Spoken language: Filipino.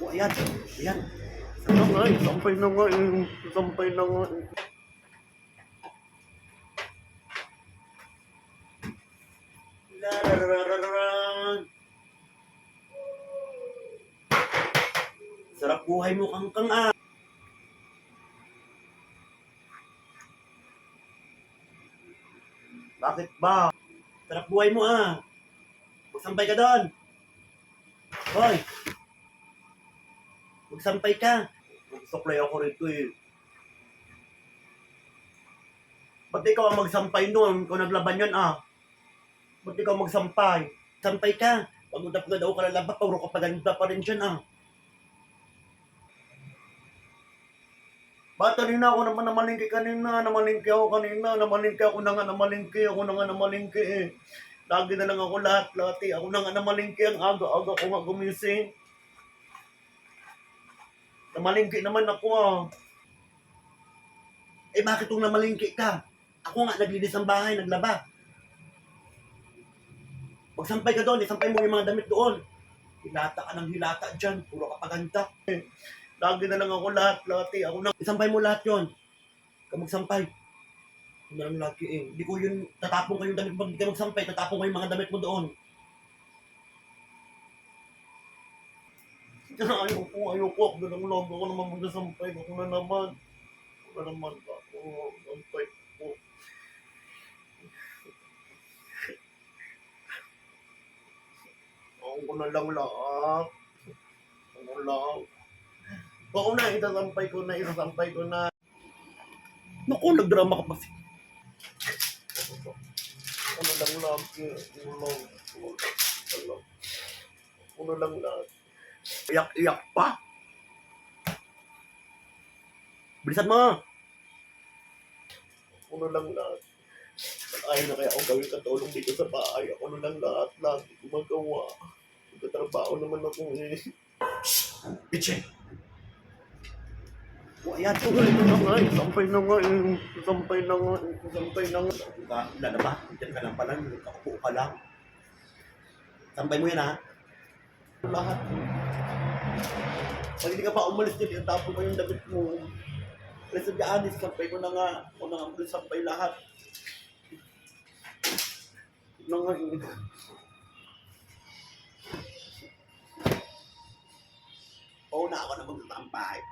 O, ayan. Ayan. Ano nga eh, sampay na nga eh. Sampay na nga eh. Lararararan. Sarap buhay mo kang ah. Bakit ba? Sarap buhay mo ah. Magsampay ka doon. Hoy, magsampay ka. Magsuklay ako rito eh. Ba't ikaw ang magsampay noon kung naglaban yun ah? Ba't ikaw magsampay? Sampay ka. Pag na daw ka lalaba, puro ka paganda pa rin dyan ah. Ba't kanina ako naman namalingki kanina? Namalingki ako kanina. Namalingki ako na nga namalingki. Ako na nga namalingki eh. Lagi na lang ako lahat eh. Ako na nga namalingki. Ang aga-aga ko nga gumising. Namalingki naman ako ah. Eh bakit kung namalingki ka? Ako nga naglinis ng bahay, naglaba. Magsampay ka doon, isampay mo yung mga damit doon. Hilata ka ng hilata dyan, puro kapaganda. Lagi na lang ako lahat eh. Ako na, isampay mo lahat yon. Ikaw magsampay. Ako na lang lagi eh. Hindi ko yun, tatapong ko yung damit mo, hindi ka magsampay, tatapong ko yung mga damit mo doon. Ayoko, ako na lang lang, ako naman magsasampay, ako na naman. Ako na naman, ako, sampay ko. Ako na lang lahat. Ako lang. Oo na, isasampay ko na. Naku, nagdrama ka pa. Ako na lang lagi. Ako na lang lahat. Iyak-iyak pa. Bilisan mo. Ako na lang lahat. Ayaw na kaya akong gawin katulong dito sa bahay. Ako na lang lahat. Lagi gumagawa. Nagtatrabaho naman ako eh. Bitche! O, ayan. Ito na nga eh. Sampay na nga eh. Sampay na nga eh. Sampay na nga. Wala na ba? Diyan ka lang pala. Nagkakupo ka lang. Sampay mo yan ha. Lahat. Pag hindi ka pa umalis dito, tapos mo yung damit mo. Kasi Anis, sampay ko na nga. Ako na nga sampay lahat. Ito na nga eh. Oo na ako na magsasampay.